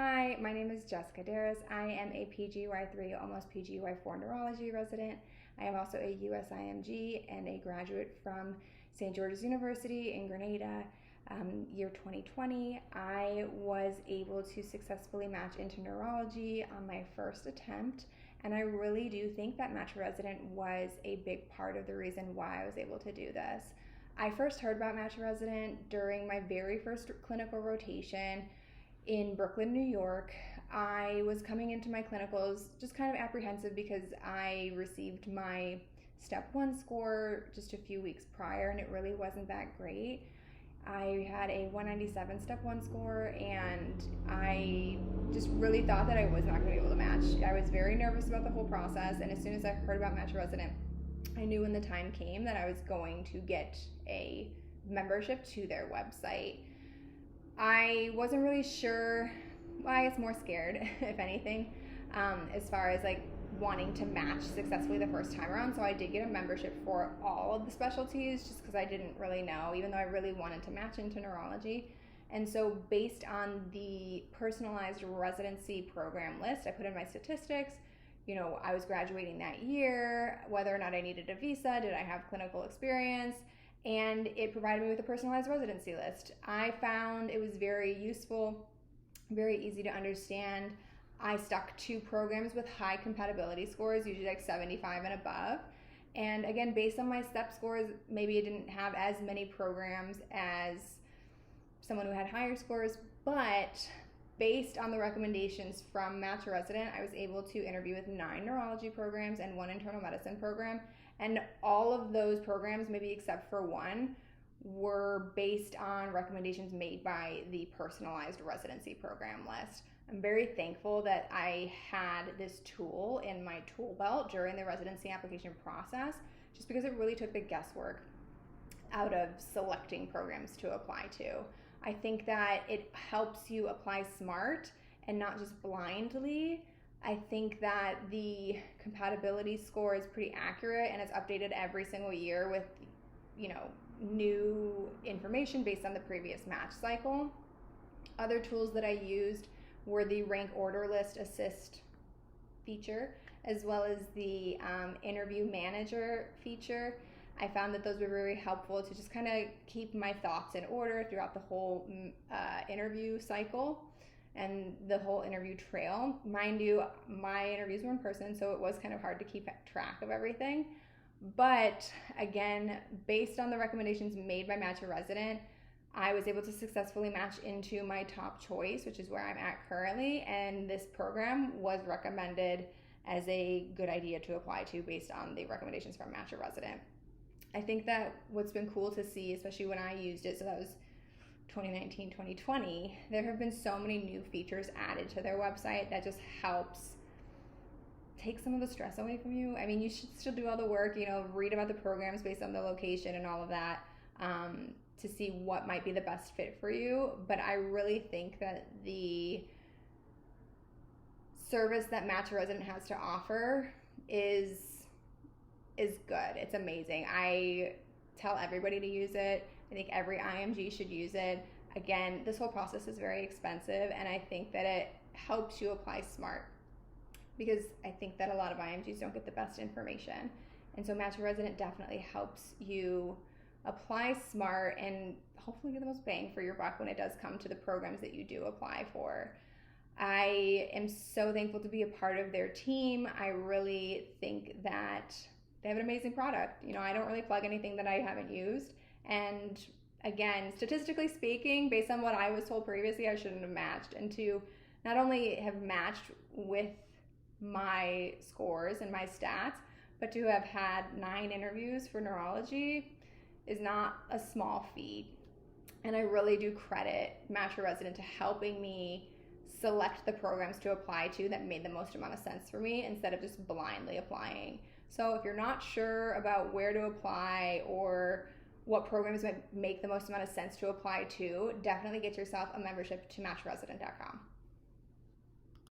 Hi, my name is Jessica Darusz. I am a PGY3, almost PGY4 neurology resident. I am also a USIMG and a graduate from St. George's University in Grenada, year 2020. I was able to successfully match into neurology on my first attempt, and I really do think that Match Resident was a big part of the reason why I was able to do this. I first heard about Match Resident during my very first clinical rotation in Brooklyn, New York. I was coming into my clinicals just kind of apprehensive because I received my step 1 score just a few weeks prior and it really wasn't that great. I had a 197 step 1 score and I just really thought that I was not going to be able to match. I was very nervous about the whole process, and as soon as I heard about Match Resident, I knew when the time came that I was going to get a membership to their website. I wasn't really sure, well, I guess more scared, if anything, as far as like wanting to match successfully the first time around. So I did get a membership for all of the specialties just because I didn't really know, even though I really wanted to match into neurology. And so based on the personalized residency program list, I put in my statistics. I was graduating that year, whether or not I needed a visa, did I have clinical experience, and it provided me with a personalized residency list. I found it was very useful, very easy to understand. I stuck to programs with high compatibility scores, usually like 75 and above. And again, based on my step scores, maybe I didn't have as many programs as someone who had higher scores, but based on the recommendations from Match Resident, I was able to interview with 9 neurology programs and 1 internal medicine program. And all of those programs, maybe except for 1, were based on recommendations made by the personalized residency program list. I'm very thankful that I had this tool in my tool belt during the residency application process, just because it really took the guesswork out of selecting programs to apply to. I think that it helps you apply smart and not just blindly. I think that the compatibility score is pretty accurate and it's updated every single year with, new information based on the previous match cycle. Other tools that I used were the rank order list assist feature, as well as the interview manager feature. I found that those were very helpful to just kind of keep my thoughts in order throughout the whole interview cycle and the whole interview trail. Mind you, my interviews were in person, so it was kind of hard to keep track of everything. But again, based on the recommendations made by Match Resident, I was able to successfully match into my top choice, which is where I'm at currently, and this program was recommended as a good idea to apply to based on the recommendations from Match Resident. I think that what's been cool to see, especially when I used it, so that was 2019, 2020, there have been so many new features added to their website that just helps take some of the stress away from you. I mean, you should still do all the work, read about the programs based on the location and all of that to see what might be the best fit for you. But I really think that the service that Match Resident has to offer is good. It's amazing. I tell everybody to use it. I think every IMG should use it. Again, this whole process is very expensive, and I think that it helps you apply smart, because I think that a lot of IMGs don't get the best information. And so Match Resident definitely helps you apply smart and hopefully get the most bang for your buck when it does come to the programs that you do apply for. I am so thankful to be a part of their team. I really think that they have an amazing product. I don't really plug anything that I haven't used. And again, statistically speaking, based on what I was told previously, I shouldn't have matched. And to not only have matched with my scores and my stats, but to have had 9 interviews for neurology is not a small feat. And I really do credit Match Resident to helping me select the programs to apply to that made the most amount of sense for me instead of just blindly applying. So if you're not sure about where to apply or what programs might make the most amount of sense to apply to, definitely get yourself a membership to matchresident.com.